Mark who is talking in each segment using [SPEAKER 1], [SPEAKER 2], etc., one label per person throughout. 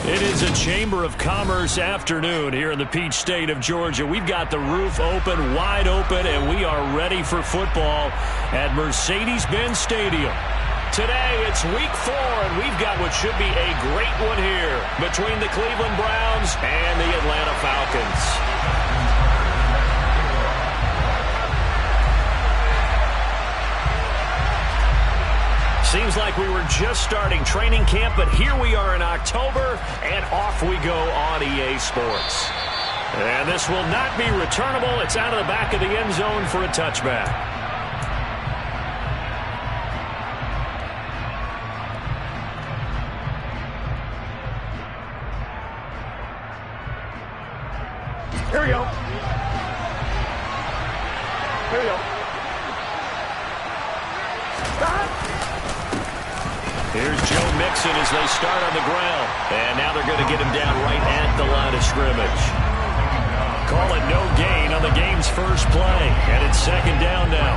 [SPEAKER 1] It is a Chamber of Commerce afternoon here in the Peach State of Georgia. We've got the roof open, wide open, and we are ready for football at Mercedes-Benz Stadium. Today, it's week 4, and we've got what should be a great one here between the Cleveland Browns and the Atlanta Falcons. Seems like we were just starting training camp, but here we are in October, and off we go on EA Sports. And this will not be returnable. It's out of the back of the end zone for a touchback.
[SPEAKER 2] Here we go. Here we go.
[SPEAKER 1] Here's Joe Mixon as they start on the ground. And now they're going to get him down right at the line of scrimmage. Call it no gain on the game's first play. And it's second down now.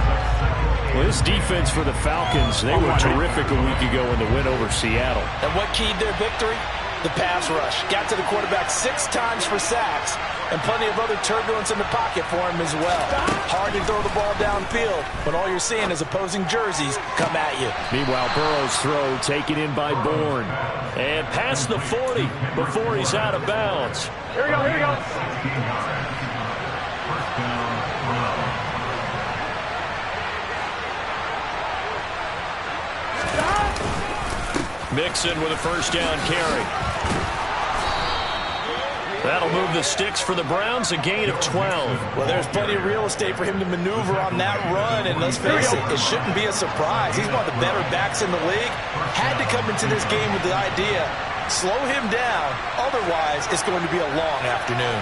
[SPEAKER 1] Well, this defense for the Falcons, they were terrific a week ago in the win over Seattle.
[SPEAKER 3] And what keyed their victory? The pass rush. Got to the quarterback 6 times for sacks, and plenty of other turbulence in the pocket for him as well. Hard to throw the ball downfield when all you're seeing is opposing jerseys come at you.
[SPEAKER 1] Meanwhile, Burrow's throw taken in by Bourne. And past the 40 before he's out of bounds.
[SPEAKER 2] Here we go, here we go.
[SPEAKER 1] Mixon with a first down carry. That'll move the sticks for the Browns, a gain of 12.
[SPEAKER 3] Well, there's plenty of real estate for him to maneuver on that run, and let's face it, it shouldn't be a surprise. He's one of the better backs in the league. Had to come into this game with the idea, slow him down, otherwise it's going to be a long afternoon.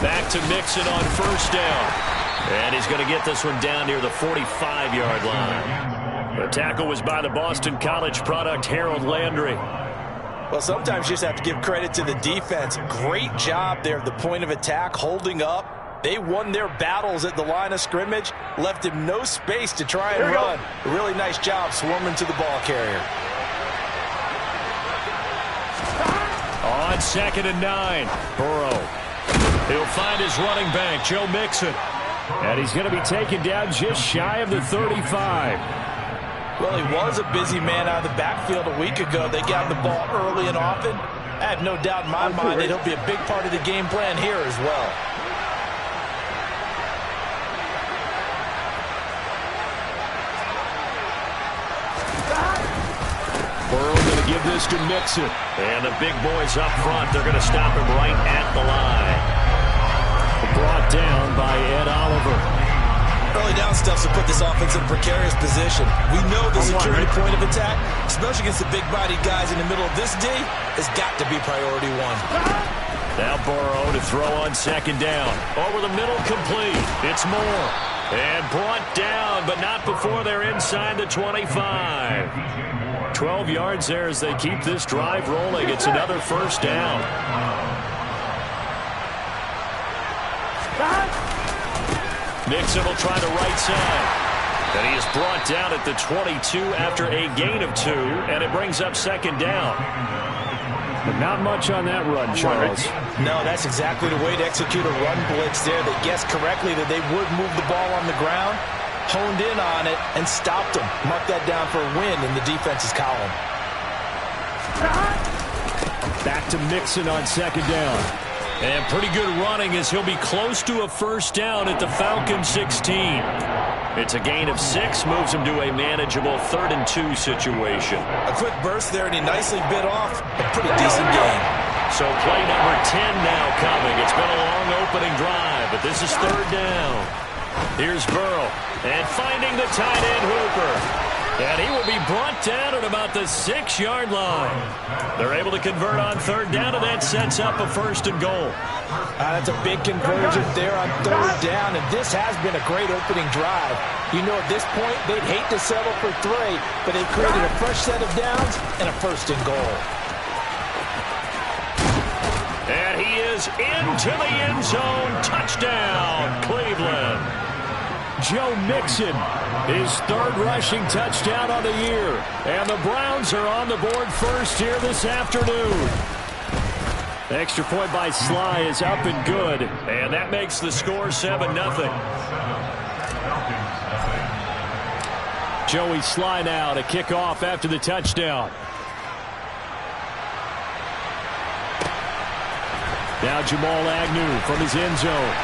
[SPEAKER 1] Back to Mixon on first down. And he's going to get this one down near the 45-yard line. The tackle was by the Boston College product, Harold Landry.
[SPEAKER 3] Well, sometimes you just have to give credit to the defense. Great job there at the point of attack, holding up. They won their battles at the line of scrimmage, left him no space to try and run. A really nice job swarming to the ball carrier.
[SPEAKER 1] On 2nd and 9, Burrow. He'll find his running back, Joe Mixon. And he's going to be taken down just shy of the 35.
[SPEAKER 3] Well, he was a busy man out of the backfield a week ago. They got the ball early and often. I have no doubt in my mind that he'll be a big part of the game plan here as well.
[SPEAKER 1] Burrow going to give this to Mixon. And the big boys up front, they're going to stop him right at the line. Brought down by Ed Oliver.
[SPEAKER 3] Early down stuff to put this offense in a precarious position. We know the security point of attack, especially against the big-bodied guys in the middle of this D, has got to be priority 1.
[SPEAKER 1] Now Burrow to throw on 2nd down. Over the middle, complete. It's Moore. And brought down, but not before they're inside the 25. 12 yards there as they keep this drive rolling. It's another first down. Mixon will try the right side. And he is brought down at the 22 after a gain of 2, and it brings up 2nd down. But not much on that run, Charles.
[SPEAKER 3] No, that's exactly the way to execute a run blitz there. They guessed correctly that they would move the ball on the ground, honed in on it, and stopped them. Mark that down for a win in the defense's column.
[SPEAKER 1] Back to Mixon on 2nd down. And pretty good running as he'll be close to a first down at the Falcons 16. It's a gain of 6, moves him to a manageable 3rd and 2 situation.
[SPEAKER 3] A quick burst there, and he nicely bit off a pretty decent game.
[SPEAKER 1] So play number 10 now coming. It's been a long opening drive, but this is 3rd down. Here's Burrow, and finding the tight end Hooper. And he will be brought down at about the 6-yard line. They're able to convert on 3rd down, and that sets up a 1st and goal.
[SPEAKER 3] That's a big conversion there on 3rd down, and this has been a great opening drive. You know, at this point, they'd hate to settle for 3, but they've created a fresh set of downs and a 1st and goal.
[SPEAKER 1] And he is into the end zone. Touchdown, Cleveland. Joe Mixon, his third rushing touchdown on the year. And the Browns are on the board first here this afternoon. Extra point by Sly is up and good, and that makes the score 7-0. Joey Sly now to kick off after the touchdown. Now Jamal Agnew from his end zone.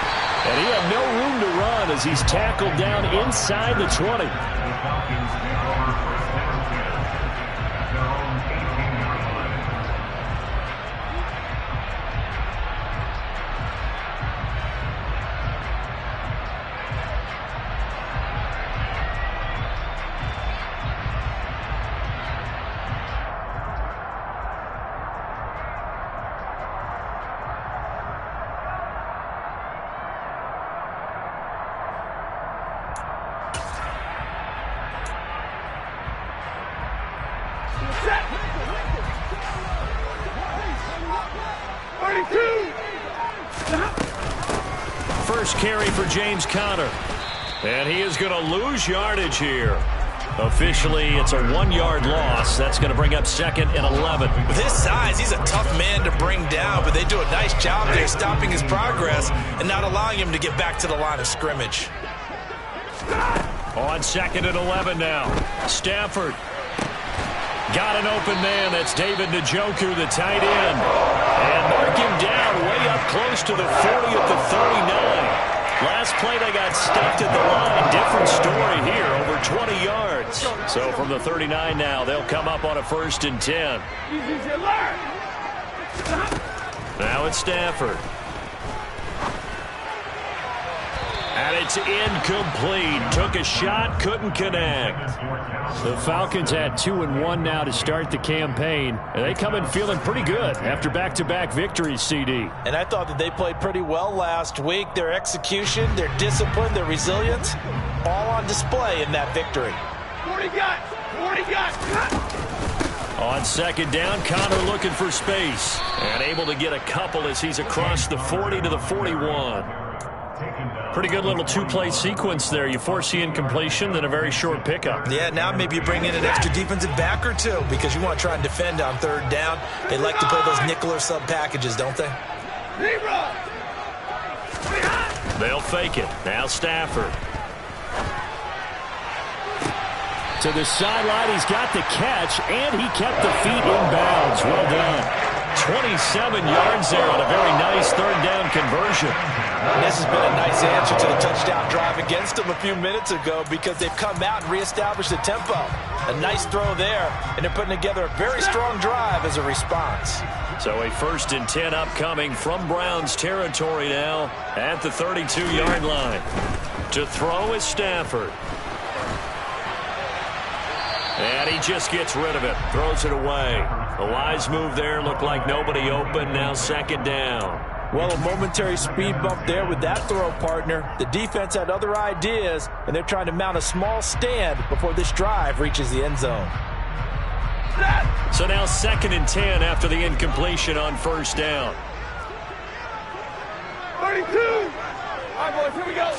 [SPEAKER 1] And he had no room to run as he's tackled down inside the 20. First carry for James Conner. And he is going to lose yardage here. Officially, it's a 1-yard loss. That's going to bring up 2nd and 11.
[SPEAKER 3] With his size, he's a tough man to bring down, but they do a nice job there stopping his progress and not allowing him to get back to the line of scrimmage.
[SPEAKER 1] On 2nd and 11 now. Stafford. Got an open man. That's David Njoku, the tight end. And mark him down way up close to the 40 at the 39. Last play they got stuffed at the line. Different story here, over 20 yards. So from the 39 now, they'll come up on a 1st and 10. Now it's Stafford. And it's incomplete. Took a shot, couldn't connect. The Falcons had 2-1 now to start the campaign. And they come in feeling pretty good after back-to-back victories, CD.
[SPEAKER 3] And I thought that they played pretty well last week. Their execution, their discipline, their resilience, all on display in that victory.
[SPEAKER 2] 40 guys.
[SPEAKER 1] On 2nd down, Conner looking for space. And able to get a couple as he's across the 40 to the 41. Pretty good little two-play sequence there. You force the incompletion, then a very short pickup.
[SPEAKER 3] Yeah, now maybe you bring in an extra defensive back or two because you want to try and defend on 3rd down. They like to play those nickel or sub packages, don't they?
[SPEAKER 1] They'll fake it. Now Stafford. To the sideline, he's got the catch, and he kept the feet in bounds. Well done. 27 yards there on a very nice 3rd down conversion.
[SPEAKER 3] And this has been a nice answer to the touchdown drive against them a few minutes ago because they've come out and reestablished the tempo. A nice throw there, and they're putting together a very strong drive as a response.
[SPEAKER 1] So a 1st and 10 upcoming from Browns territory now at the 32-yard line. To throw is Stafford. And he just gets rid of it, throws it away. A wise move there, looked like nobody open, now 2nd down.
[SPEAKER 3] Well, a momentary speed bump there with that throw, partner. The defense had other ideas, and they're trying to mount a small stand before this drive reaches the end zone.
[SPEAKER 1] So now 2nd and 10 after the incompletion on 1st down.
[SPEAKER 2] 32. All right, boys, here we go.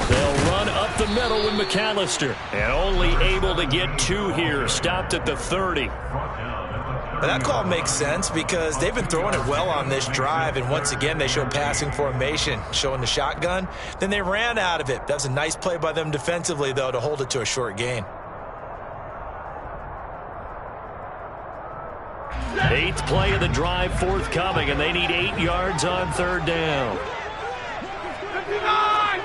[SPEAKER 1] They'll run up the middle with McAllister. And only able to get 2 here. Stopped at the 30.
[SPEAKER 3] But that call makes sense because they've been throwing it well on this drive. And once again, they show passing formation, showing the shotgun. Then they ran out of it. That was a nice play by them defensively, though, to hold it to a short gain.
[SPEAKER 1] 8th play of the drive forthcoming, and they need 8 yards on 3rd down.
[SPEAKER 2] 59.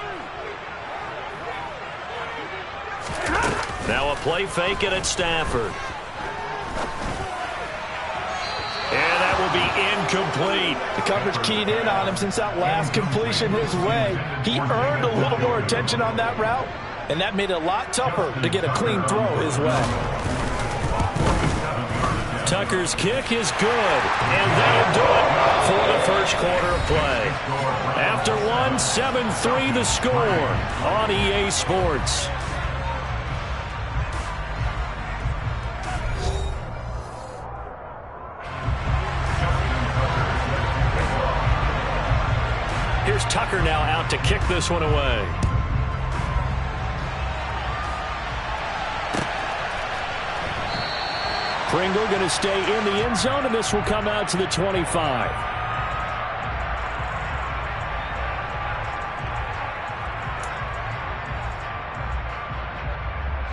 [SPEAKER 1] Now a play fake it at Stafford. And that will be incomplete.
[SPEAKER 3] The coverage keyed in on him since that last completion his way. He earned a little more attention on that route, and that made it a lot tougher to get a clean throw his way.
[SPEAKER 1] Tucker's kick is good, and that'll do it for the first quarter of play. After one, 7-3 the score on EA Sports. Here's Tucker now out to kick this one away. Pringle going to stay in the end zone, and this will come out to the 25.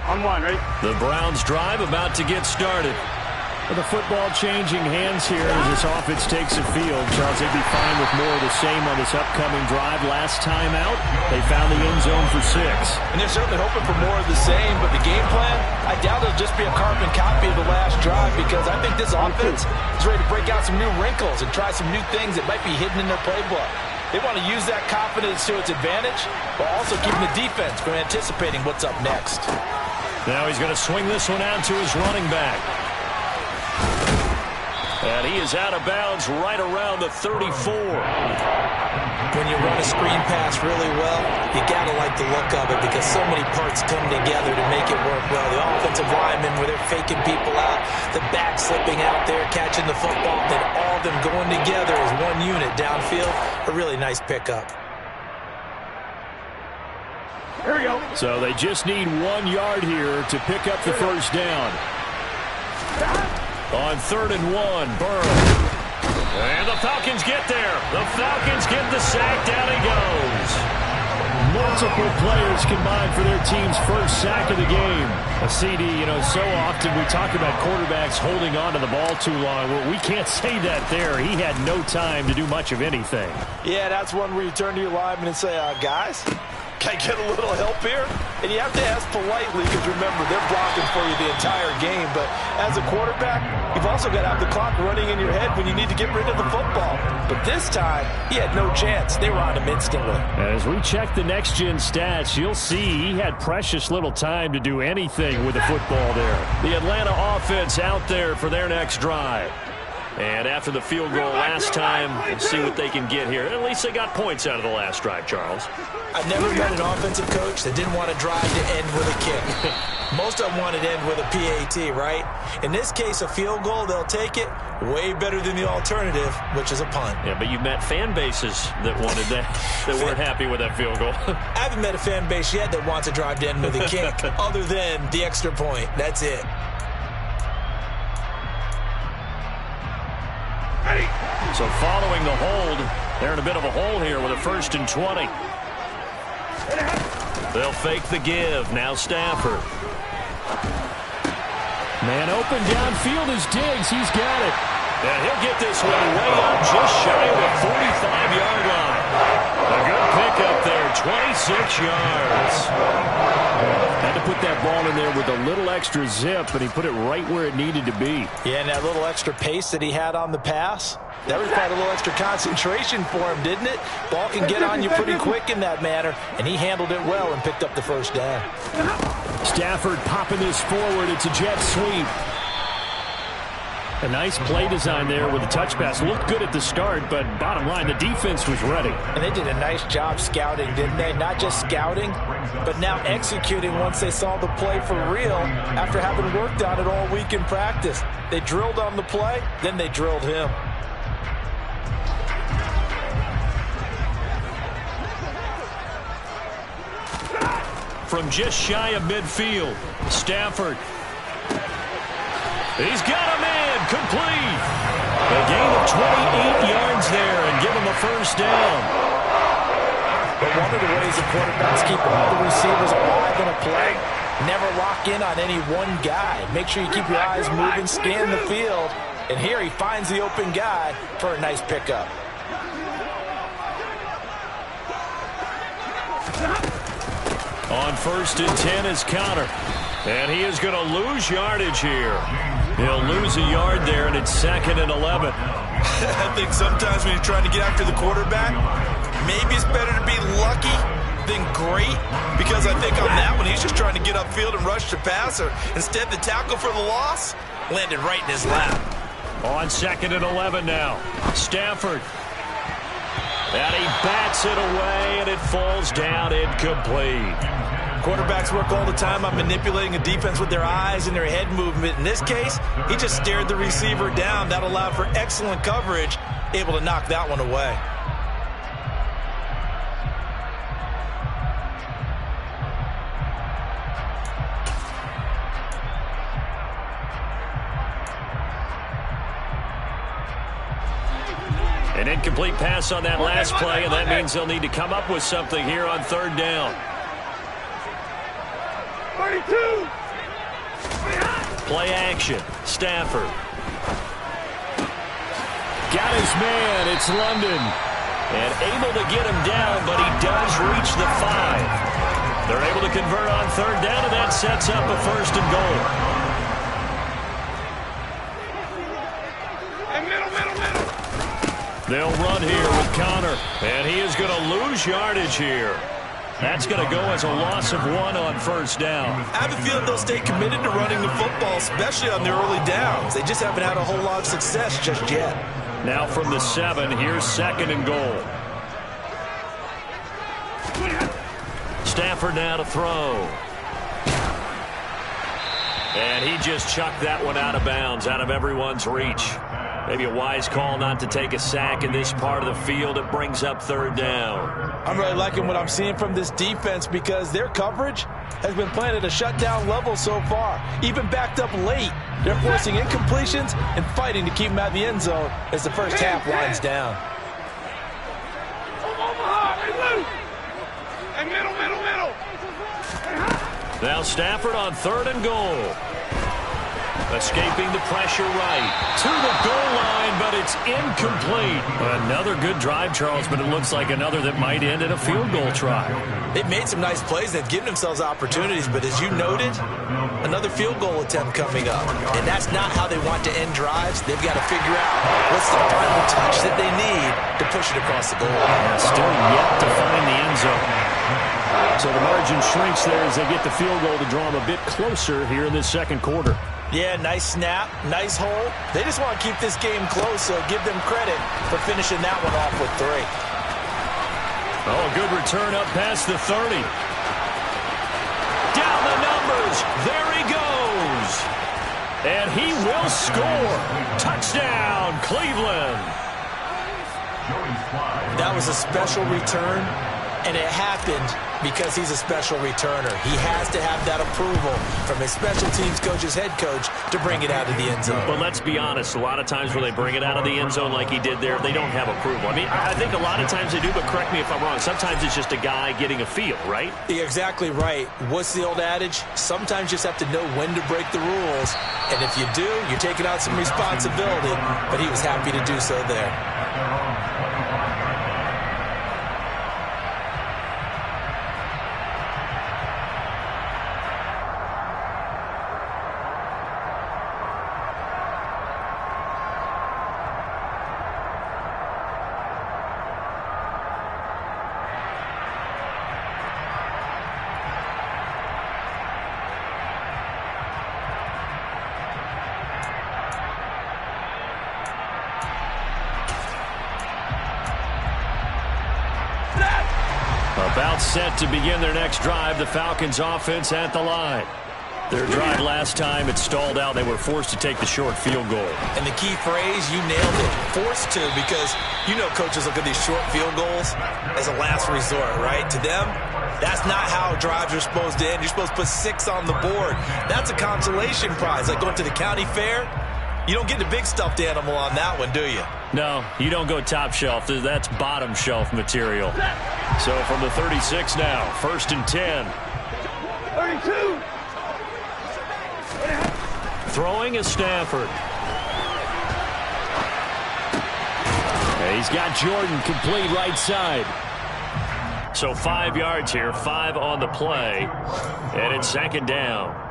[SPEAKER 2] On one, ready?
[SPEAKER 1] The Browns drive about to get started. With the football changing hands here as this offense takes the field. Charles, they'd be fine with more of the same on this upcoming drive. Last time out, they found the end zone for 6.
[SPEAKER 3] And they're certainly hoping for more of the same, but the game plan, I doubt it'll just be a carbon copy of the last drive, because I think this offense is ready to break out some new wrinkles and try some new things that might be hidden in their playbook. They want to use that confidence to its advantage, while also keeping the defense from anticipating what's up next.
[SPEAKER 1] Now he's going to swing this one out to his running back. And he is out of bounds right around the 34.
[SPEAKER 3] When you run a screen pass really well, you got to like the look of it, because so many parts come together to make it work well. The offensive linemen, where they're faking people out, the back slipping out there, catching the football, then all of them going together as one unit downfield. A really nice pickup.
[SPEAKER 2] Here we go.
[SPEAKER 1] So they just need 1 yard here to pick up the first down. On 3rd and 1, Burrow. And the Falcons get there. The Falcons get the sack. Down he goes. Multiple players combined for their team's first sack of the game. A CD, so often we talk about quarterbacks holding on to the ball too long. Well, we can't say that there. He had no time to do much of anything.
[SPEAKER 3] Yeah, that's one where you turn to your lineman and say, guys, can I get a little help here? And you have to ask politely, because remember, they're blocking for you the entire game. But as a quarterback, you've also got to have the clock running in your head when you need to get rid of the football. But this time, he had no chance. They were on him instantly.
[SPEAKER 1] As we check the next-gen stats, you'll see he had precious little time to do anything with the football there. The Atlanta offense out there for their next drive. And after the field goal last time, we'll see what they can get here. At least they got points out of the last drive, Charles.
[SPEAKER 3] I've never met an offensive coach that didn't want to drive to end with a kick. Most of them wanted to end with a PAT, right? In this case, a field goal, they'll take it. Way better than the alternative, which is a punt.
[SPEAKER 1] Yeah, but you've met fan bases that wanted that, that weren't happy with that field goal.
[SPEAKER 3] I haven't met a fan base yet that wants to drive to end with a kick, other than the extra point. That's it.
[SPEAKER 1] So following the hold, they're in a bit of a hole here with a 1st and 20. They'll fake the give. Now Stafford. Man open downfield is Diggs. He's got it. And he'll get this one way up just shy of the 45-yard line. A good pickup there, 26 yards. Had to put that ball in there with a little extra zip, and he put it right where it needed to be.
[SPEAKER 3] Yeah, and that little extra pace that he had on the pass, that required a little extra concentration for him, didn't it? Ball can get on you pretty quick in that manner, and he handled it well and picked up the first down.
[SPEAKER 1] Stafford popping this forward. It's a jet sweep. A nice play design there with a touch pass. Looked good at the start, but bottom line, the defense was ready.
[SPEAKER 3] And they did a nice job scouting, didn't they? Not just scouting, but now executing once they saw the play for real after having worked on it all week in practice. They drilled on the play, then they drilled him.
[SPEAKER 1] From just shy of midfield, Stafford. He's got him in, complete. A gain of 28 yards there and give him a first down.
[SPEAKER 3] But one of the ways the quarterbacks keep all the receivers alive in a play, never lock in on any one guy. Make sure you keep your eyes moving, scan the field. And here he finds the open guy for a nice pickup.
[SPEAKER 1] On 1st and 10 is Connor. And he is going to lose yardage here. He'll lose a yard there, and it's 2nd and 11.
[SPEAKER 3] I think sometimes when you're trying to get after the quarterback, maybe it's better to be lucky than great, because I think on that one, he's just trying to get upfield and rush the passer. Instead, the tackle for the loss landed right in his lap.
[SPEAKER 1] On 2nd and 11 now, Stafford. And he bats it away, and it falls down incomplete.
[SPEAKER 3] Quarterbacks work all the time on manipulating a defense with their eyes and their head movement. In this case, he just stared the receiver down. That allowed for excellent coverage, able to knock that one away.
[SPEAKER 1] An incomplete pass on that last play, and that means they'll need to come up with something here on third down.
[SPEAKER 2] 32.
[SPEAKER 1] Play action. Stafford. Got his man. It's London. And able to get him down, but he does reach the 5. They're able to convert on third down, and that sets up a 1st and goal.
[SPEAKER 2] And middle.
[SPEAKER 1] They'll run here with Connor, and he is going to lose yardage here. That's going to go as a loss of 1 on 1st down.
[SPEAKER 3] I have a feeling they'll stay committed to running the football, especially on their early downs. They just haven't had a whole lot of success just yet.
[SPEAKER 1] Now from the 7, here's 2nd and goal. Stafford now to throw. And he just chucked that one out of bounds, out of everyone's reach. Maybe a wise call not to take a sack in this part of the field. It brings up 3rd down.
[SPEAKER 3] I'm really liking what I'm seeing from this defense because their coverage has been playing at a shutdown level so far. Even backed up late, they're forcing incompletions and fighting to keep them out of the end zone as the first half winds down.
[SPEAKER 2] And middle.
[SPEAKER 1] Now Stafford on 3rd and goal. Escaping the pressure right to the goal line, but it's incomplete. Another good drive, Charles, but it looks like another that might end in a field goal try.
[SPEAKER 3] They've made some nice plays. They've given themselves opportunities, but as you noted, another field goal attempt coming up. And that's not how they want to end drives. They've got to figure out what's the final touch that they need to push it across the goal line.
[SPEAKER 1] Yeah, still yet to find the end zone. So the margin shrinks there as they get the field goal to draw them a bit closer here in this 2nd quarter.
[SPEAKER 3] Yeah, nice snap, nice hole. They just want to keep this game close, so give them credit for finishing that one off with 3.
[SPEAKER 1] Oh, a good return up past the 30. Down the numbers. There he goes. And he will score. Touchdown, Cleveland.
[SPEAKER 3] That was a special return, and it happened because he's a special returner. He has to have that approval from his special teams coach's head coach to bring it out of the end zone.
[SPEAKER 1] But let's be honest, a lot of times when they bring it out of the end zone like he did there, they don't have approval. I mean, I think a lot of times they do, but correct me if I'm wrong. Sometimes it's just a guy getting a feel, right?
[SPEAKER 3] You're exactly right. What's the old adage? Sometimes you just have to know when to break the rules. And if you do, you're taking out some responsibility. But he was happy to do so there.
[SPEAKER 1] About set to begin their next drive, the Falcons offense at the line. Their drive last time, it stalled out. They were forced to take the short field goal.
[SPEAKER 3] And the key phrase, you nailed it, forced to, because you know coaches look at these short field goals as a last resort, right? To them, that's not how drives are supposed to end. You're supposed to put 6 on the board. That's a consolation prize, like going to the county fair. You don't get the big stuffed animal on that one, do you?
[SPEAKER 1] No, you don't go top shelf. That's bottom shelf material. So from the 36 now, 1st and 10.
[SPEAKER 2] 32.
[SPEAKER 1] Throwing is Stafford. And he's got Jordan complete right side. So 5 yards here, 5 on the play. And it's 2nd down.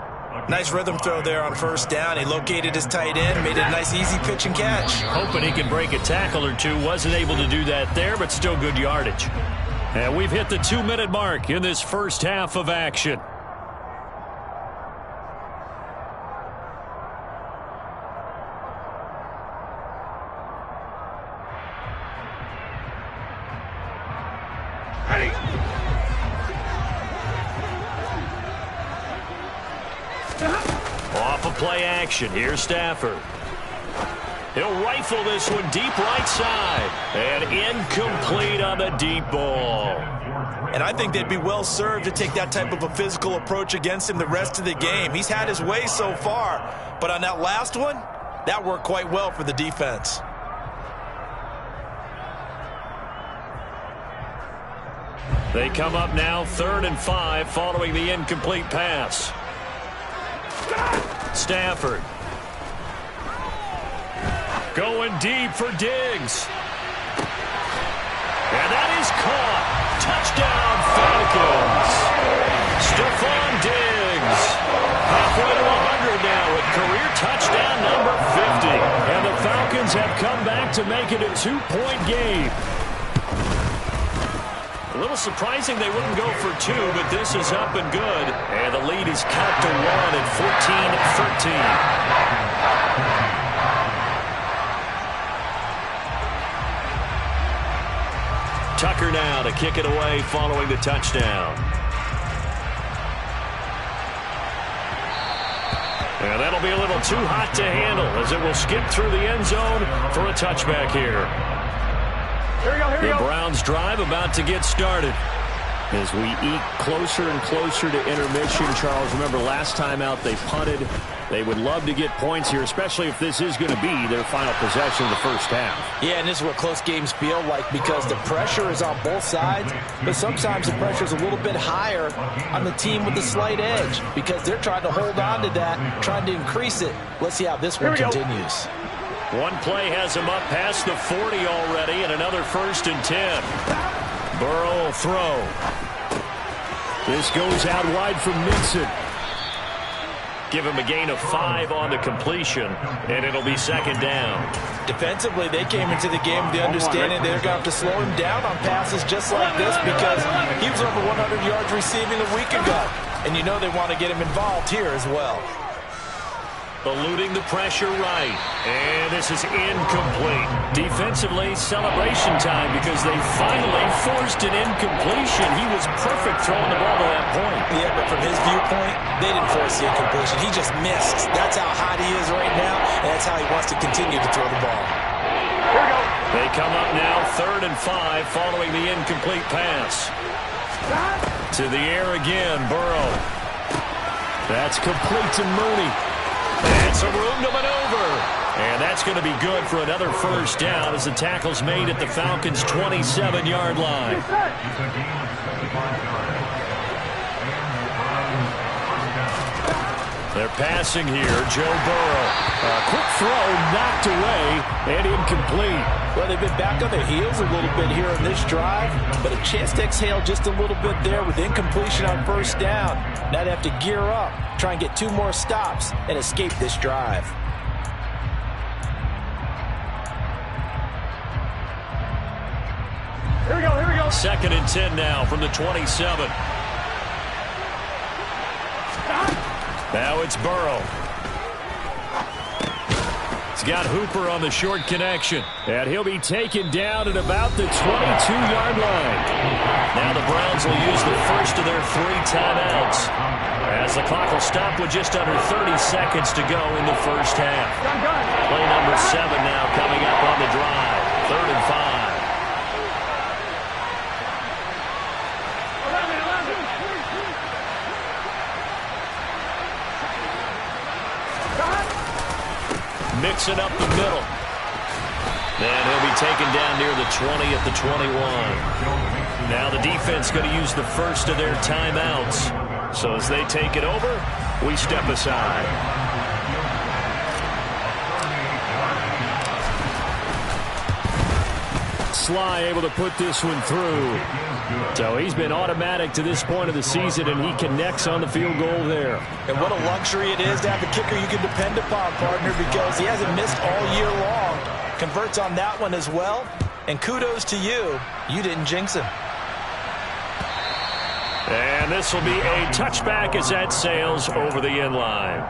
[SPEAKER 3] Nice rhythm throw there on 1st down. He located his tight end, made it a nice easy pitch and catch.
[SPEAKER 1] Hoping he can break a tackle or two. Wasn't able to do that there, but still good yardage. And we've hit the 2-minute mark in this first half of action.
[SPEAKER 2] Ready.
[SPEAKER 1] Off of play action. Here's Stafford. He'll rifle this one deep right side. And incomplete on the deep ball.
[SPEAKER 3] And I think they'd be well served to take that type of a physical approach against him the rest of the game. He's had his way so far. But on that last one, that worked quite well for the defense.
[SPEAKER 1] They come up now 3rd and 5 following the incomplete pass. Stafford. Going deep for Diggs. And that is caught. Touchdown, Falcons. Stephon Diggs. Halfway to 100 now with career touchdown number 50. And the Falcons have come back to make it a 2-point game. A little surprising they wouldn't go for 2, but this is up and good. And the lead is cut to 1 at 14-13. Tucker now to kick it away following the touchdown. And that'll be a little too hot to handle as it will skip through the end zone for a touchback here. The Browns drive about to get started. As we eke closer and closer to intermission, Charles, remember last time out they punted. They would love to get points here, especially if this is going to be their final possession of the first half. Yeah, and this is what close games feel like because the pressure is on both sides, but sometimes the pressure is a little bit higher on the team with the slight edge because they're trying to hold on to that, trying to increase it. Let's see how this one continues. One play has him up past the 40 already, and another 1st and 10. Burrow will throw. This goes out wide from Mixon. Give him a gain of 5 on the completion, and it'll be 2nd down. Defensively, they came into the game with the understanding they're going to have to slow him down on passes just like this because he was over 100 yards receiving a week ago. And you know they want to get him involved here as well. Eluding the pressure right. And this is incomplete. Defensively, celebration time because they finally forced an incompletion. He was perfect throwing the ball to that point. Yeah, but from his viewpoint, they didn't force the incompletion. He just missed. That's how hot he is right now, and that's how he wants to continue to throw the ball. Here we go. They come up now 3rd and 5 following the incomplete pass. To the air again, Burrow. That's complete to Mooney. And some room to maneuver. And that's going to be good for another 1st down as the tackle's made at the Falcons' 27-yard line. They're passing here. Joe Burrow. A quick throw knocked away and incomplete. Well, they've been back on their heels a little bit here on this drive, but a chance to exhale just a little bit there with incompletion on 1st down. Now they have to gear up, try and get 2 more stops, and escape this drive.
[SPEAKER 2] Here we go, here we go.
[SPEAKER 1] 2nd and 10 now from the 27. Now it's Burrow. He's got Hooper on the short connection. And he'll be taken down at about the 22-yard line. Now the Browns will use the first of their 3 timeouts. As the clock will stop with just under 30 seconds to go in the first half. Play number 7 now coming up on the drive. 3rd and 5. Mixing up the middle. And he'll be taken down near the 20 at the 21. Now the defense going to use the first of their timeouts. So as they take it over, we step aside. Sly able to put this one through. So he's been automatic to this point of the season, and he connects on the field goal there. And what a luxury it is to have a kicker you can depend upon, partner, because he hasn't missed all year long. Converts on that one as well. And kudos to you. You didn't jinx him. And this will be a touchback as that sails over the end line.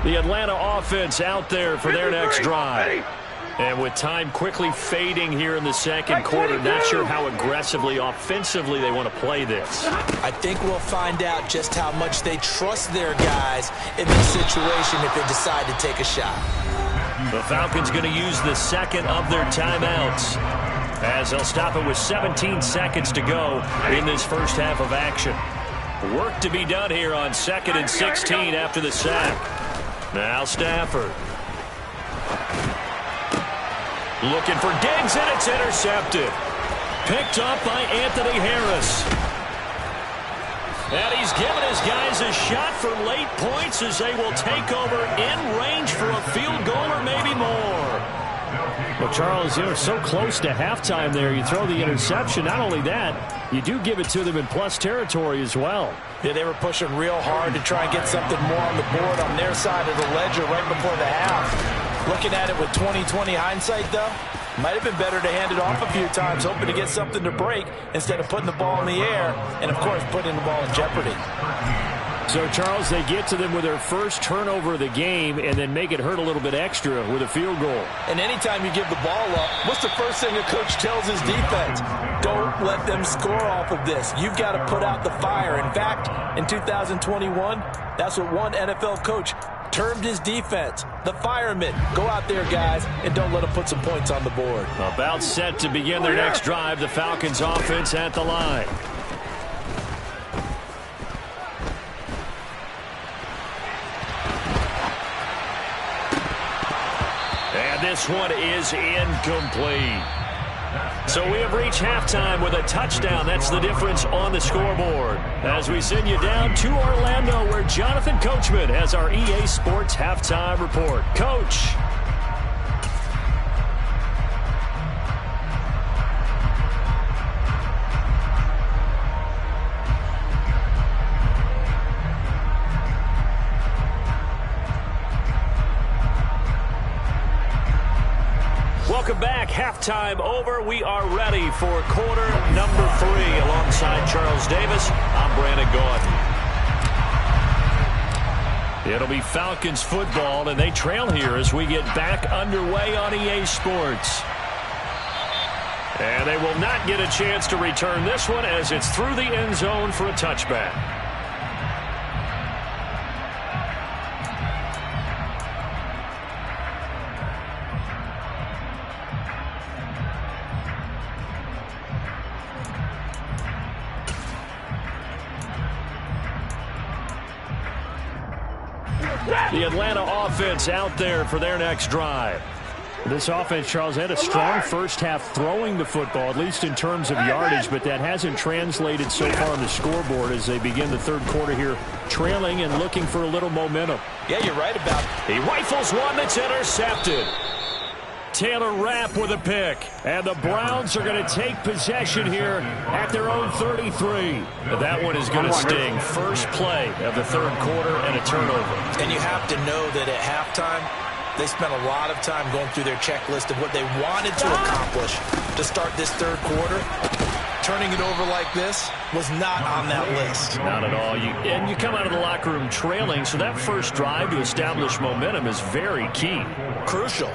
[SPEAKER 1] The Atlanta offense out there for their next drive. And with time quickly fading here in the second quarter, not sure how aggressively, offensively they want to play this.
[SPEAKER 3] I think we'll find out just how much they trust their guys in this situation if they decide to take a shot.
[SPEAKER 1] The Falcons going to use the second of their timeouts, as they'll stop it with 17 seconds to go in this first half of action. Work to be done here on 2nd and 16 after the sack. Now Stafford. Looking for Diggs, and it's intercepted. Picked up by Anthony Harris. And he's given his guys a shot for late points as they will take over in range for a field goal or maybe more.
[SPEAKER 4] Well, Charles, you're so close to halftime there. You throw the interception. Not only that, you do give it to them in plus territory as well.
[SPEAKER 3] Yeah, they were pushing real hard to try and get something more on the board on their side of the ledger right before the half. Looking at it with 20/20 hindsight, though, might have been better to hand it off a few times, hoping to get something to break instead of putting the ball in the air and, of course, putting the ball in jeopardy.
[SPEAKER 4] So, Charles, they get to them with their first turnover of the game and then make it hurt a little bit extra with a field goal.
[SPEAKER 3] And anytime you give the ball up, what's the first thing a coach tells his defense? Don't let them score off of this. You've got to put out the fire. In fact, in 2021, that's what one NFL coach termed his defense, the firemen. Go out there, guys, and don't let them put some points on the board.
[SPEAKER 1] About set to begin their next drive, the Falcons offense at the line. And this one is incomplete. So we have reached halftime with a touchdown. That's the difference on the scoreboard. As we send you down to Orlando, where Jonathan Coachman has our EA Sports Halftime Report. Coach. Welcome back. Halftime over. We are ready for quarter number 3. Alongside Charles Davis, I'm Brandon Gaudin. It'll be Falcons football, and they trail here as we get back underway on EA Sports. And they will not get a chance to return this one as it's through the end zone for a touchback. The Atlanta offense out there for their next drive.
[SPEAKER 4] This offense, Charles, had a strong first half throwing the football, at least in terms of yardage, but that hasn't translated so far on the scoreboard as they begin the third quarter here, trailing and looking for a little momentum.
[SPEAKER 3] Yeah, you're right about it.
[SPEAKER 1] He rifles one that's intercepted. Taylor Rapp with a pick. And the Browns are going to take possession here at their own 33. That one is going to sting. First play of the third quarter and a turnover.
[SPEAKER 3] And you have to know that at halftime, they spent a lot of time going through their checklist of what they wanted to accomplish to start this third quarter. Turning it over like this was not on that list.
[SPEAKER 1] Not at all. And you come out of the locker room trailing, so that first drive to establish momentum is very key.
[SPEAKER 3] Crucial.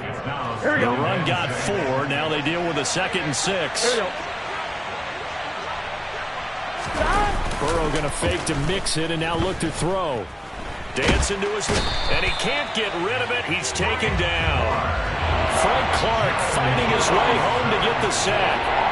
[SPEAKER 1] The run got 4. Now they deal with a 2nd and 6.
[SPEAKER 4] Burrow going to fake to mix it and now look to throw.
[SPEAKER 1] Dancing to his and he can't get rid of it. He's taken down. Frank Clark fighting his way home to get the sack.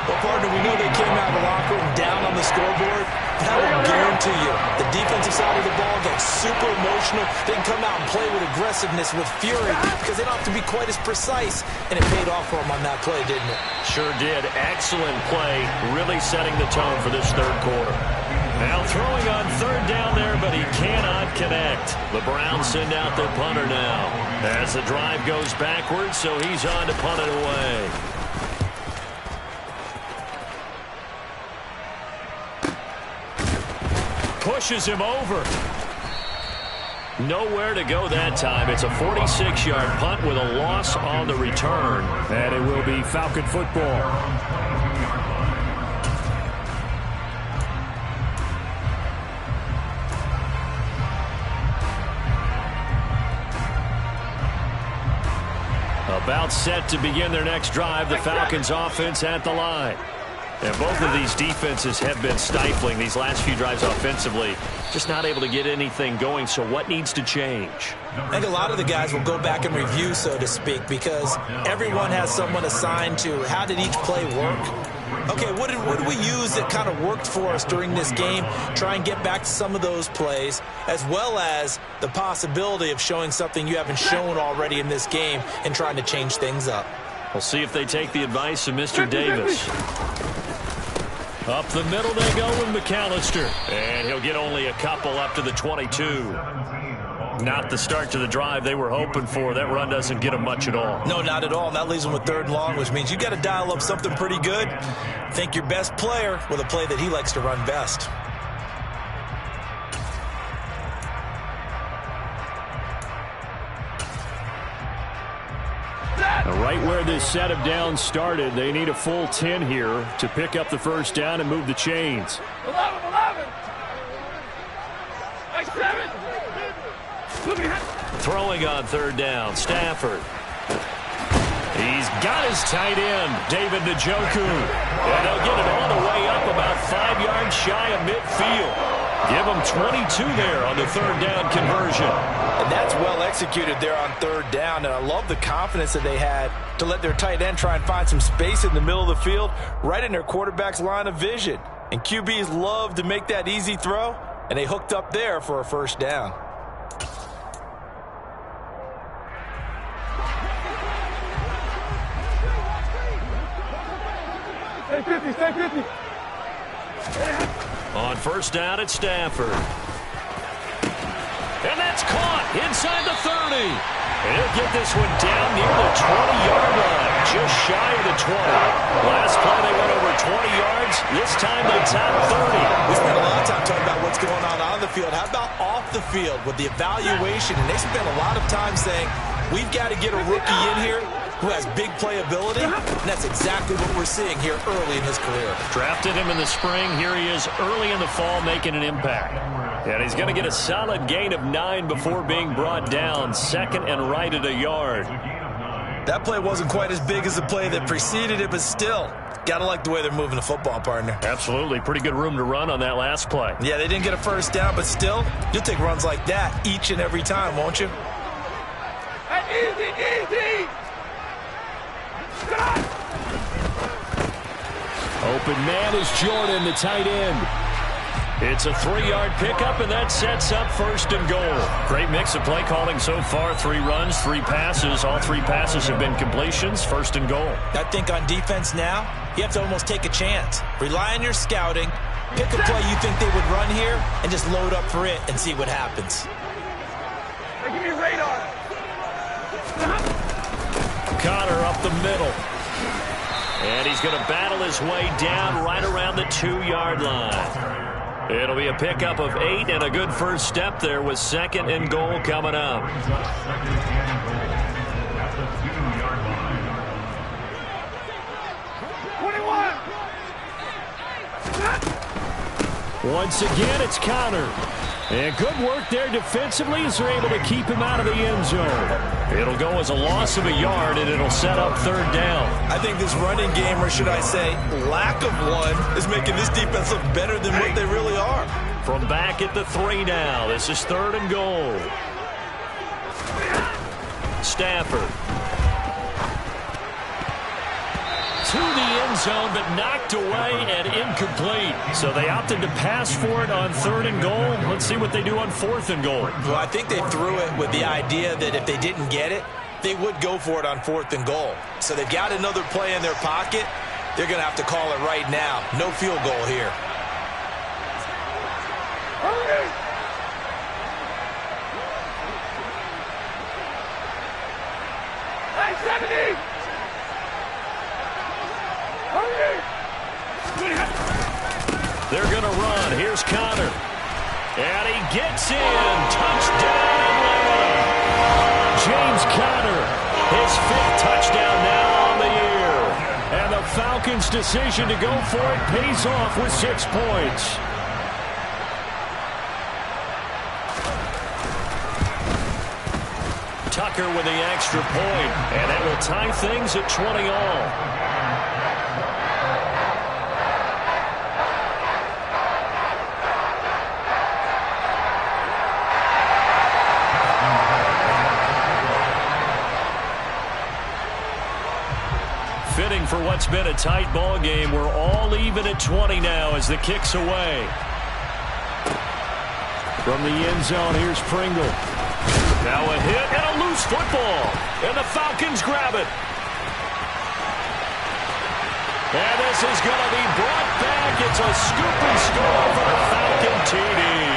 [SPEAKER 3] Well, partner, we know they came out of the locker room down on the scoreboard. That will guarantee you the defensive side of the ball gets super emotional. They can come out and play with aggressiveness, with fury, because they don't have to be quite as precise. And it paid off for them on that play, didn't it?
[SPEAKER 1] Sure did. Excellent play, really setting the tone for this third quarter. Now throwing on third down there, but he cannot connect. The Browns send out their punter now as the drive goes backwards, so he's on to punt it away. Pushes him over. Nowhere to go that time. It's a 46-yard punt with a loss on the return.
[SPEAKER 4] And it will be Falcon football.
[SPEAKER 1] About set to begin their next drive. The Falcons offense at the line. And both of these defenses have been stifling these last few drives offensively. Just not able to get anything going. So what needs to change?
[SPEAKER 3] I think a lot of the guys will go back and review, so to speak, because everyone has someone assigned to how did each play work. Okay, what did we use that kind of worked for us during this game? Try and get back to some of those plays, as well as the possibility of showing something you haven't shown already in this game and trying to change things up.
[SPEAKER 1] We'll see if they take the advice of Mr. Davis. Up the middle they go with McAllister. And he'll get only a couple up to the 22. Not the start to the drive they were hoping for. That run doesn't get them much at all.
[SPEAKER 3] No, not at all. And that leaves them with 3rd and long, which means you got to dial up something pretty good. Think your best player with a play that he likes to run best.
[SPEAKER 4] Right where this set of downs started, they need a full 10 here to pick up the first down and move the chains.
[SPEAKER 2] 11. Like 7.
[SPEAKER 1] Throwing on 3rd down, Stafford. He's got his tight end, David Njoku. And they'll get it all the way up about 5 yards shy of midfield. Give them 22 there on the 3rd down conversion.
[SPEAKER 3] And that's well executed there on 3rd down. And I love the confidence that they had to let their tight end try and find some space in the middle of the field, right in their quarterback's line of vision. And QBs love to make that easy throw, and they hooked up there for a first down.
[SPEAKER 2] Stay 50.
[SPEAKER 1] On 1st down at Stafford. And that's caught inside the 30. And he'll get this one down near the 20-yard line, just shy of the 20. Last play they went over 20 yards. This time they top 30.
[SPEAKER 3] We spent a lot of time talking about what's going on the field. How about off the field with the evaluation? And they spent a lot of time saying, we've got to get a rookie in here who has big playability, and that's exactly what we're seeing here early in his career.
[SPEAKER 1] Drafted him in the spring. Here he is early in the fall making an impact. And he's going to get a solid gain of 9 before being brought down. 2nd and right at a yard.
[SPEAKER 3] That play wasn't quite as big as the play that preceded it, but still, got to like the way they're moving the football, partner.
[SPEAKER 1] Absolutely. Pretty good room to run on that last play.
[SPEAKER 3] Yeah, they didn't get a first down, but still, you'll take runs like that each and every time, won't you?
[SPEAKER 2] Easy.
[SPEAKER 4] Open man is Jordan, the tight end.
[SPEAKER 1] It's a 3-yard pickup, and that sets up 1st and goal. Great mix of play calling so far. 3 runs, 3 passes. All 3 passes have been completions. 1st and goal.
[SPEAKER 3] I think on defense now, you have to almost take a chance. Rely on your scouting. Pick a play you think they would run here, and just load up for it and see what happens.
[SPEAKER 2] Hey, give me radar.
[SPEAKER 1] Connor up the middle. And he's going to battle his way down right around the 2-yard line. It'll be a pickup of 8 and a good first step there with 2nd and goal coming up.
[SPEAKER 4] Once again, it's Connor. And good work there defensively as they're able to keep him out of the end zone.
[SPEAKER 1] It'll go as a loss of a yard, and it'll set up 3rd down.
[SPEAKER 3] I think this running game, or should I say lack of one, is making this defense look better than what they really are.
[SPEAKER 1] From back at the 3 now, this is 3rd and goal. Stafford. To the end zone, but knocked away and incomplete. So they opted to pass for it on 3rd and goal. Let's see what they do on 4th and goal.
[SPEAKER 3] Well, I think they threw it with the idea that if they didn't get it, they would go for it on 4th and goal. So they've got another play in their pocket. They're going to have to call it right now. No field goal here.
[SPEAKER 2] Hey, 70!
[SPEAKER 1] They're going to run. Here's Connor. And he gets in. Touchdown, Atlanta.
[SPEAKER 4] James Conner,
[SPEAKER 1] His 5th touchdown now on the year.
[SPEAKER 4] and the Falcons' decision to go for it pays off with 6 points.
[SPEAKER 1] Tucker with the extra point, and that will tie things at 20 all. Fitting for what's been a tight ball game. We're all even at 20 now as the kick's away. From the end zone, here's Pringle. Now a hit and a loose football. And the Falcons grab it. And this is going to be brought back. It's a scoop and score for the Falcon TD.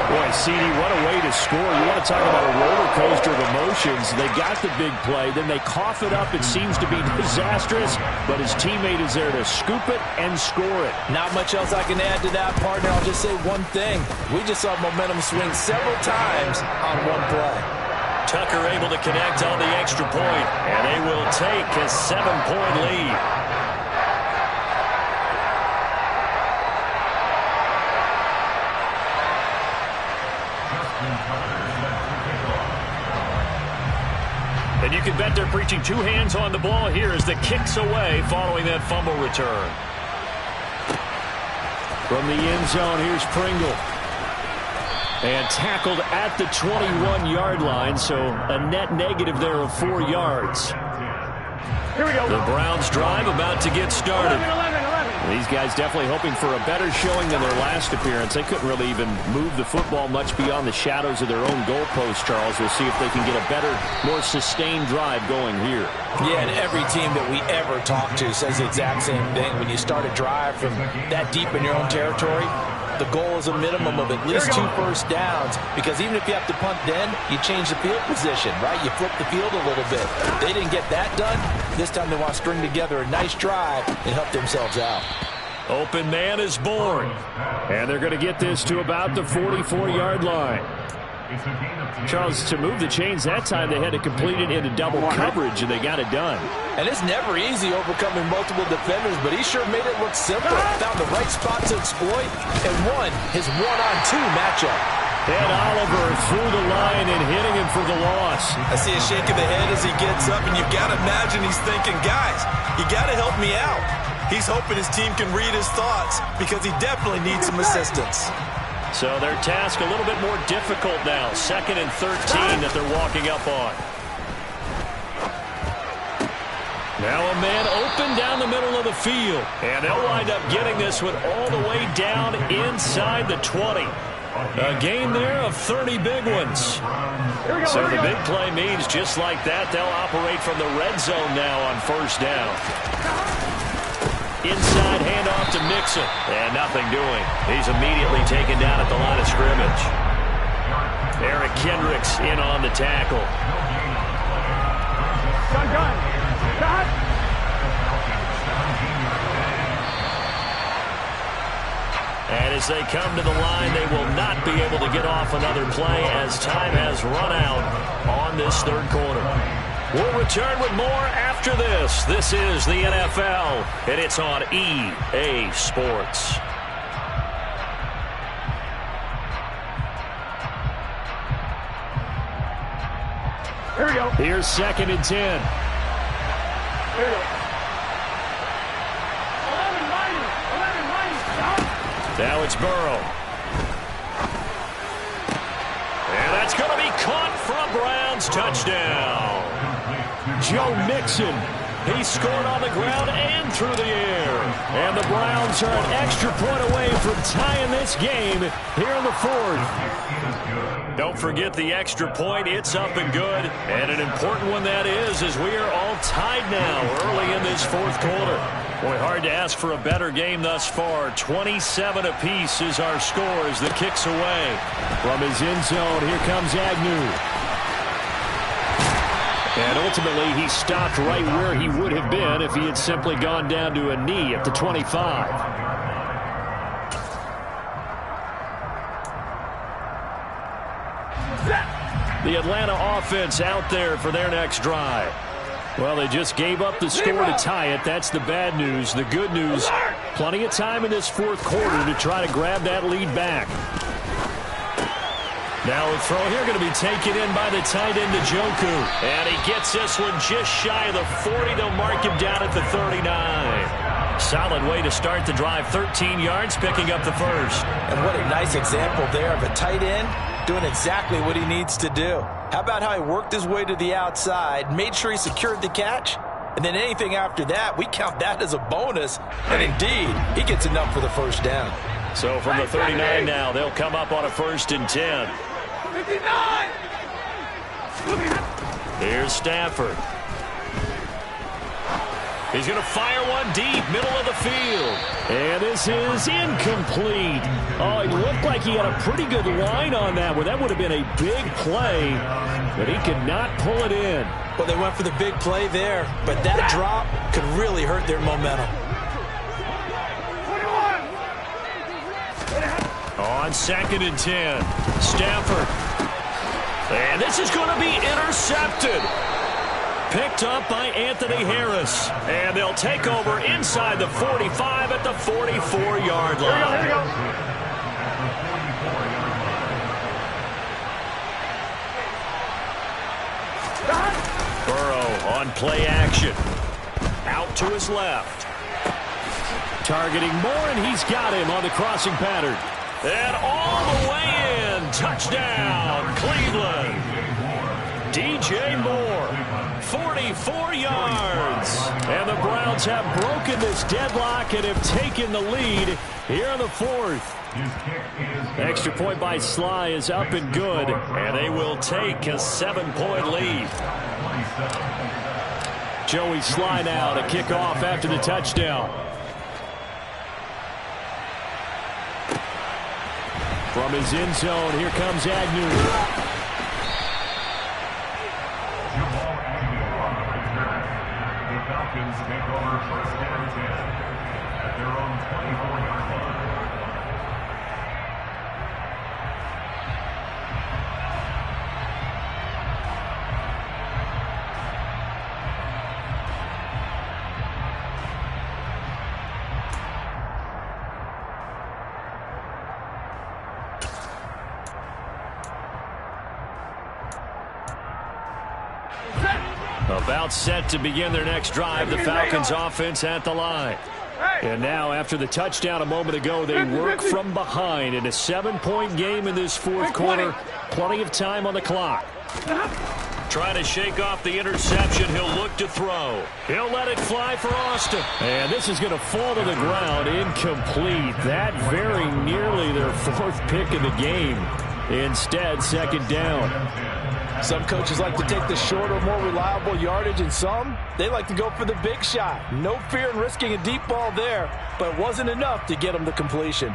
[SPEAKER 1] Boy, CD, what a way to score. You want to talk about a roller coaster of emotions. They got the big play, then they cough it up. It seems to be disastrous, but his teammate is there to scoop it and score it.
[SPEAKER 3] Not much else I can add to that, partner. I'll just say one thing. We just saw momentum swing several times on one play.
[SPEAKER 1] Tucker able to connect on the extra point, and they will take a 7-point lead. And you can bet they're preaching two hands on the ball here as the kick's away following that fumble return.
[SPEAKER 4] From the end zone, here's Pringle. And tackled at the 21-yard line, so a net negative there of 4 yards.
[SPEAKER 2] Here we go.
[SPEAKER 1] The Browns drive about to get started.
[SPEAKER 2] 11.
[SPEAKER 4] These guys definitely hoping for a better showing than their last appearance. They couldn't really even move the football much beyond the shadows of their own goalpost, Charles. We'll see if they can get a better, more sustained drive going here.
[SPEAKER 3] Yeah, and every team that we ever talk to says the exact same thing. When you start a drive from that deep in your own territory, the goal is a minimum of at least 2 first downs, because even if you have to punt then, you change the field position, right? You flip the field a little bit. They didn't get that done. This time they want to string together a nice drive and help themselves out.
[SPEAKER 1] Open man is born.
[SPEAKER 4] And they're going to get this to about the 44-yard line. Charles, to move the chains that time, they had to complete it into double coverage, and they got it done.
[SPEAKER 3] And it's never easy overcoming multiple defenders, but he sure made it look simple. Found the right spot to exploit and won his one-on-two matchup.
[SPEAKER 4] And Oliver through the line and hitting him for the loss.
[SPEAKER 5] I see a shake of the head as he gets up, and you've got to imagine he's thinking, guys, you got to help me out. He's hoping his team can read his thoughts because he definitely needs some assistance.
[SPEAKER 1] So their task a little bit more difficult now. 2nd and 13 that they're walking up on. Now a man open down the middle of the field. And they'll wind up getting this one all the way down inside the 20. A gain there of 30 big ones. So the big play means just like that, they'll operate from the red zone now on first down. Inside handoff to Mixon. And nothing doing. He's immediately taken down at the line of scrimmage. Eric Kendricks in on the tackle.
[SPEAKER 2] Gun. Cut.
[SPEAKER 1] And as they come to the line, they will not be able to get off another play as time has run out on this third quarter. We'll return with more after this. This is the NFL, and it's on EA Sports.
[SPEAKER 2] Here we go.
[SPEAKER 4] Here's 2nd and 10.
[SPEAKER 2] Here we go. 11
[SPEAKER 1] Now it's Burrow. And that's going to be caught for a Browns touchdown.
[SPEAKER 4] Joe Mixon.
[SPEAKER 1] He scored on the ground and through the air.
[SPEAKER 4] And the Browns are an extra point away from tying this game here in the 4th.
[SPEAKER 1] Don't forget the extra point. It's up and good. And an important one that is, as we are all tied now early in this 4th quarter. Boy, hard to ask for a better game thus far. 27 apiece is our score as the kick's away.
[SPEAKER 4] From his end zone, here comes Agnew. And ultimately, he stopped right where he would have been if he had simply gone down to a knee at the 25. The Atlanta offense out there for their next drive. Well, they just gave up the score to tie it. That's the bad news. The good news, plenty of time in this 4th quarter to try to grab that lead back.
[SPEAKER 1] Now a throw here going to be taken in by the tight end, Njoku. And he gets this one just shy of the 40. They'll mark him down at the 39. Solid way to start the drive. 13 yards, picking up the first.
[SPEAKER 3] And what a nice example there of a tight end doing exactly what he needs to do. How about how he worked his way to the outside, made sure he secured the catch, and then anything after that, we count that as a bonus. And indeed, he gets enough for the first down.
[SPEAKER 1] So from the 39 now, they'll come up on a 1st and 10.
[SPEAKER 2] 59!
[SPEAKER 1] Here's Stafford. He's going to fire one deep, middle of the field. And this is incomplete. Oh, it looked like he had a pretty good line on that one. That would have been a big play, but he could not pull it in.
[SPEAKER 3] Well, they went for the big play there, but that drop could really hurt their momentum.
[SPEAKER 2] 21!
[SPEAKER 1] On 2nd and 10, Stafford. And this is going to be intercepted. Picked up by Anthony Harris. And they'll take over inside the 45 at the 44-yard line.
[SPEAKER 2] Here we go.
[SPEAKER 1] Burrow on play action. Out to his left. Targeting Moore, and he's got him on the crossing pattern. And all the way in. Touchdown, Cleveland. DJ Moore. 44 yards. And the Browns have broken this deadlock and have taken the lead here in the 4th. Extra point by Sly is up and good. And they will take a 7-point lead. Joey Sly now to kick off after the touchdown. From his end zone, here comes Agnew.
[SPEAKER 6] Falcons take over 1st and 10 at their own 24-yard line.
[SPEAKER 1] About set to begin their next drive. The Falcons offense at the line. And now after the touchdown a moment ago, they work from behind in a 7-point game in this 4th quarter. Plenty of time on the clock. Trying to shake off the interception. He'll look to throw. He'll let it fly for Austin. And this is going to fall to the ground. Incomplete. That very nearly their 4th pick of the game. Instead, 2nd down.
[SPEAKER 3] Some coaches like to take the shorter, more reliable yardage, and some, they like to go for the big shot. No fear in risking a deep ball there, but it wasn't enough to get them the completion.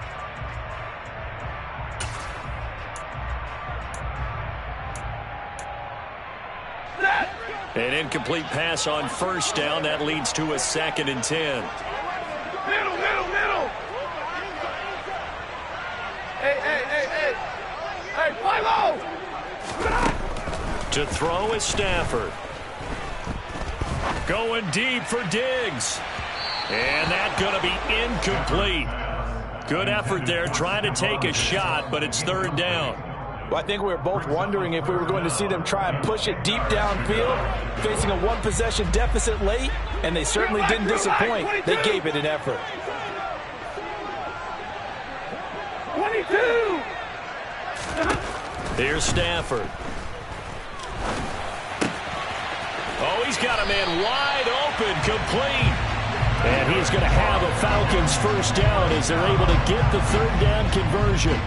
[SPEAKER 1] An incomplete pass on 1st down. That leads to a 2nd and 10.
[SPEAKER 2] Middle. Hey, fly low!
[SPEAKER 1] To throw is Stafford. Going deep for Diggs. And that's going to be incomplete. Good effort there, trying to take a shot, but it's 3rd down.
[SPEAKER 3] Well, I think we were both wondering if we were going to see them try and push it deep downfield, facing a 1-possession deficit late, and they certainly didn't disappoint. They gave it an effort.
[SPEAKER 2] 22!
[SPEAKER 1] Here's Stafford. Oh, he's got a man wide open, complete. And he's going to have a Falcons 1st down as they're able to get the 3rd down conversion.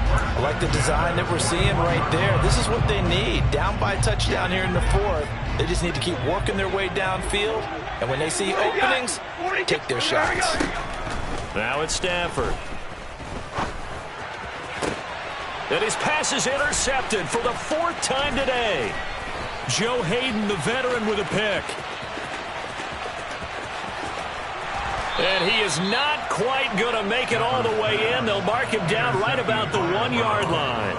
[SPEAKER 3] I like the design that we're seeing right there. This is what they need. Down by a touchdown here in the 4th. They just need to keep working their way downfield. And when they see openings, take their shots.
[SPEAKER 1] Now it's Stafford. And his pass is intercepted for the 4th time today. Joe Hayden, the veteran, with a pick. And he is not quite going to make it all the way in. They'll mark him down right about the 1-yard line.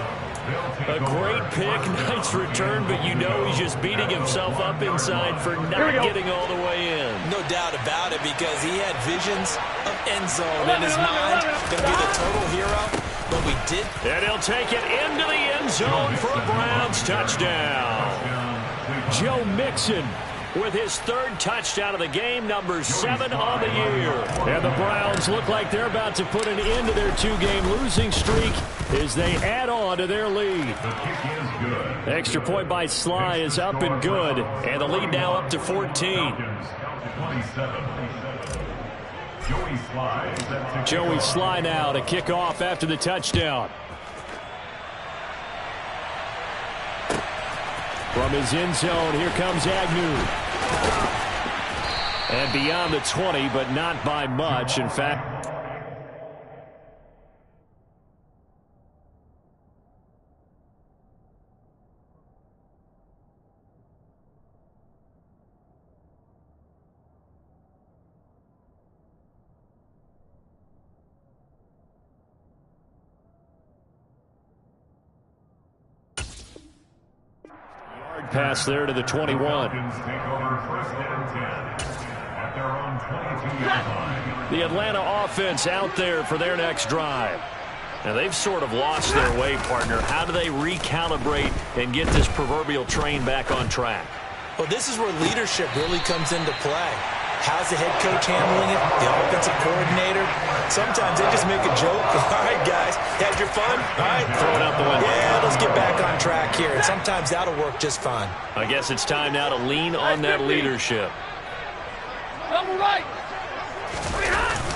[SPEAKER 1] A great pick, nice return, but you know he's just beating himself up inside for not getting all the way in.
[SPEAKER 5] No doubt about it, because he had visions of end zone in his mind. Going to be the total hero, but we
[SPEAKER 3] did.
[SPEAKER 1] And he'll take it into the end zone for a Browns touchdown. Joe Mixon with his third touchdown of the game, number 7 on the year. And the Browns look like they're about to put an end to their 2-game losing streak as they add on to their lead. Extra point by Sly is up and good, and the lead now up to 14. Joey Sly now to kick off after the touchdown. From his end zone, here comes Agnew. And beyond the 20, but not by much. In fact, pass there to the 21. The Atlanta offense out there for their next drive. Now they've sort of lost their way, partner. How do they recalibrate and get this proverbial train back on track?
[SPEAKER 3] Well, this is where leadership really comes into play. How's the head coach handling it? The offensive coordinator? Sometimes they just make a joke. All right, guys, had your fun? All right,
[SPEAKER 1] throw it out the window.
[SPEAKER 3] Yeah, let's get back on track here. And sometimes that'll work just fine.
[SPEAKER 1] I guess it's time now to lean on that leadership.
[SPEAKER 2] Number right.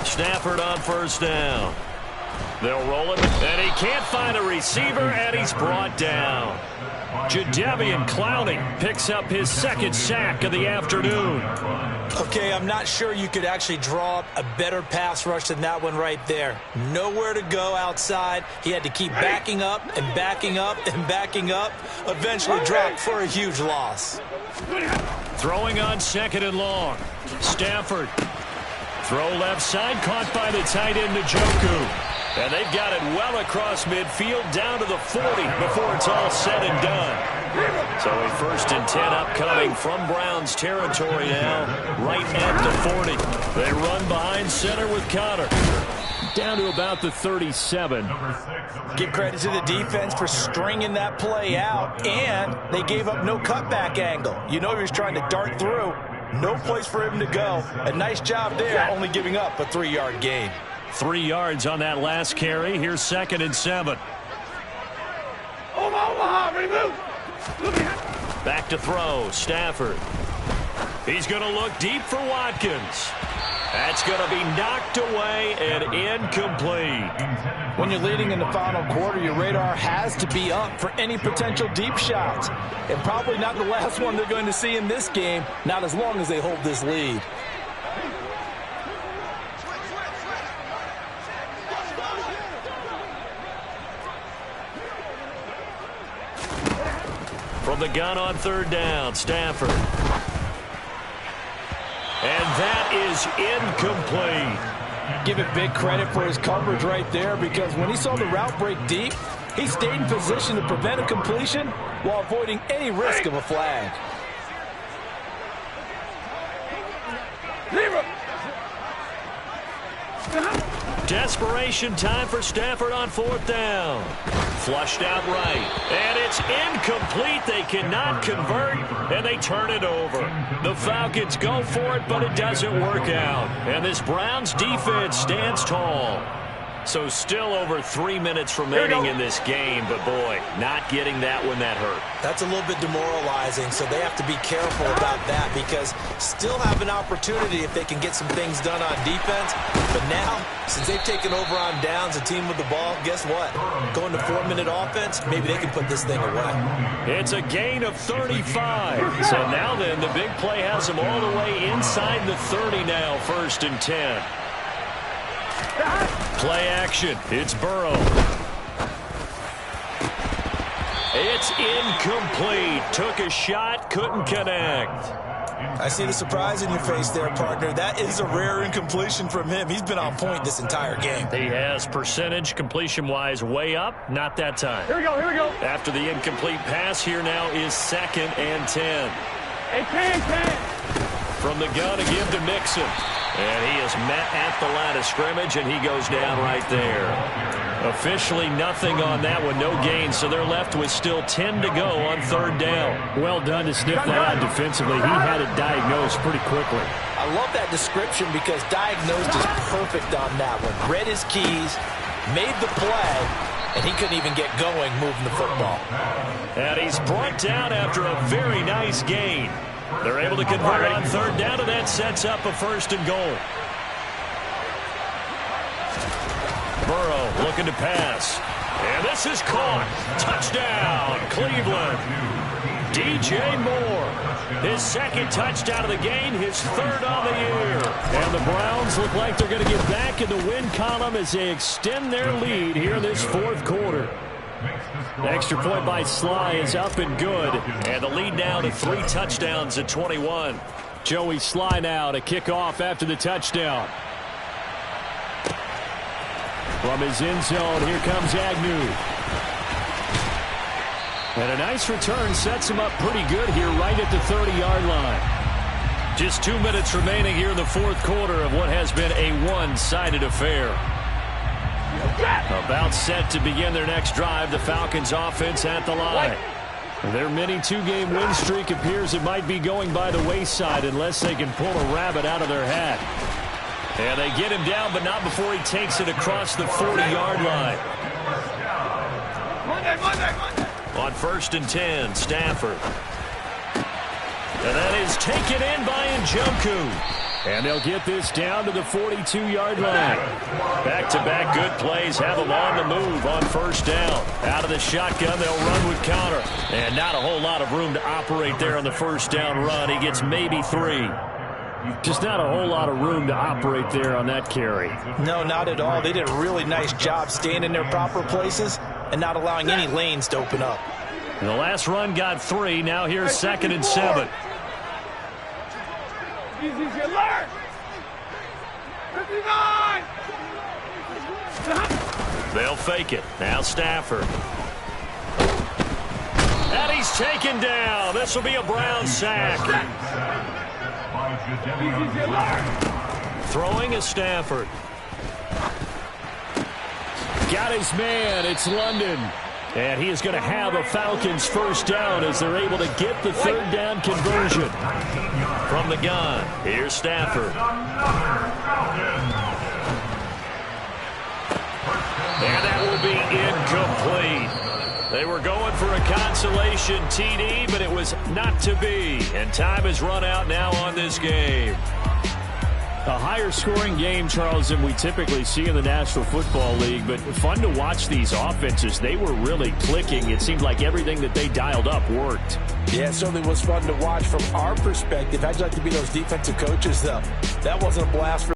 [SPEAKER 1] Stafford on first down. They'll roll it, and he can't find a receiver, and he's brought down. Jadeveon Clowney picks up his second sack of the afternoon.
[SPEAKER 3] Okay, I'm not sure you could actually draw up a better pass rush than that one right there. Nowhere to go outside. He had to keep backing up and backing up and backing up. Eventually dropped for a huge loss.
[SPEAKER 1] Throwing on 2nd and long. Stafford. Throw left side, caught by the tight end Njoku. And they've got it well across midfield down to the 40 before it's all said and done. So a 1st and 10 upcoming from Browns territory now, right at the 40. They run behind center with Connor. Down to about the 37.
[SPEAKER 3] Give credit to the defense for stringing that play out, and they gave up no cutback angle. You know he was trying to dart through. No place for him to go. A nice job there, only giving up a 3-yard gain.
[SPEAKER 1] 3 yards on that last carry. Here's 2nd and 7. Back to throw. Stafford. He's going to look deep for Watkins. That's going to be knocked away and incomplete.
[SPEAKER 3] When you're leading in the final quarter, your radar has to be up for any potential deep shots. And probably not the last one they're going to see in this game, not as long as they hold this lead.
[SPEAKER 1] From the gun on 3rd down, Stafford. And that is incomplete.
[SPEAKER 3] Give it big credit for his coverage right there, because when he saw the route break deep, he stayed in position to prevent a completion while avoiding any risk of a flag.
[SPEAKER 1] Desperation time for Stafford on 4th down. Flushed out right. And it's incomplete. They cannot convert, and they turn it over. The Falcons go for it, but it doesn't work out. And this Browns defense stands tall. So still over 3 minutes remaining in this game, but boy, not getting that when that hurt.
[SPEAKER 3] That's a little bit demoralizing, so they have to be careful about that, because still have an opportunity if they can get some things done on defense. But now, since they've taken over on downs, a team with the ball, guess what? Going to 4-minute offense, maybe they can put this thing away.
[SPEAKER 1] It's a gain of 35. So now then, the big play has them all the way inside the 30 now, 1st and 10. Play action. It's Burrow. It's incomplete. Took a shot, couldn't connect.
[SPEAKER 3] I see the surprise in your face there, partner. That is a rare incompletion from him. He's been on point this entire game.
[SPEAKER 1] He has percentage completion-wise way up. Not that time.
[SPEAKER 2] Here we go, here we go.
[SPEAKER 1] After the incomplete pass, here now is 2nd and 10.
[SPEAKER 2] Hey, can.
[SPEAKER 1] From the gun to give to Mixon. And he is met at the line of scrimmage, and he goes down right there. Officially nothing on that one, no gain, so they're left with still 10 to go on third down.
[SPEAKER 4] Well done to sniff that out defensively. He had it diagnosed pretty quickly.
[SPEAKER 3] I love that description because diagnosed is perfect on that one. Read his keys, made the play, and he couldn't even get going moving the football.
[SPEAKER 1] And he's brought down after a very nice gain. They're able to convert on third down, and that sets up a first and goal. Burrow looking to pass. And this is caught. Touchdown, Cleveland. DJ Moore. His second touchdown of the game, his third on the year. And the Browns look like they're going to get back in the win column as they extend their lead here in this fourth quarter. The extra point by Sly is up and good. And the lead now to 3 touchdowns at 21.
[SPEAKER 4] Joey Sly now to kick off after the touchdown. From his end zone, here comes Agnew. And a nice return sets him up pretty good here right at the 30-yard line.
[SPEAKER 1] Just 2 minutes remaining here in the fourth quarter of what has been a one-sided affair. About set to begin their next drive, the Falcons offense at the line. Their mini 2-game win streak appears it might be going by the wayside unless they can pull a rabbit out of their hat. And they get him down, but not before he takes it across the 40-yard line. On 1st and 10, Stafford. And that is taken in by Njoku.
[SPEAKER 4] And they'll get this down to the 42-yard line.
[SPEAKER 1] Back-to-back good plays have them on the move on first down. Out of the shotgun, they'll run with Connor. And not a whole lot of room to operate there on the first down run. He gets maybe 3.
[SPEAKER 4] Just not a whole lot of room to operate there on that carry.
[SPEAKER 3] No, not at all. They did a really nice job staying in their proper places and not allowing any lanes to open up.
[SPEAKER 1] And the last run got 3. Now here's 2nd and 7. They'll fake it. Now Stafford. And he's taken down. This will be a Brown sack. Throwing is Stafford.
[SPEAKER 4] Got his man. It's London. And he is going to have a Falcons first down as they're able to get the third down conversion.
[SPEAKER 1] From the gun, here's Stafford. And that will be incomplete. They were going for a consolation TD, but it was not to be. And time has run out now on this game.
[SPEAKER 4] A higher scoring game, Charles, than we typically see in the National Football League, but fun to watch these offenses. They were really clicking. It seemed like everything that they dialed up worked.
[SPEAKER 3] Yeah, it certainly was fun to watch from our perspective. I'd like to be those defensive coaches, though. That wasn't a blast for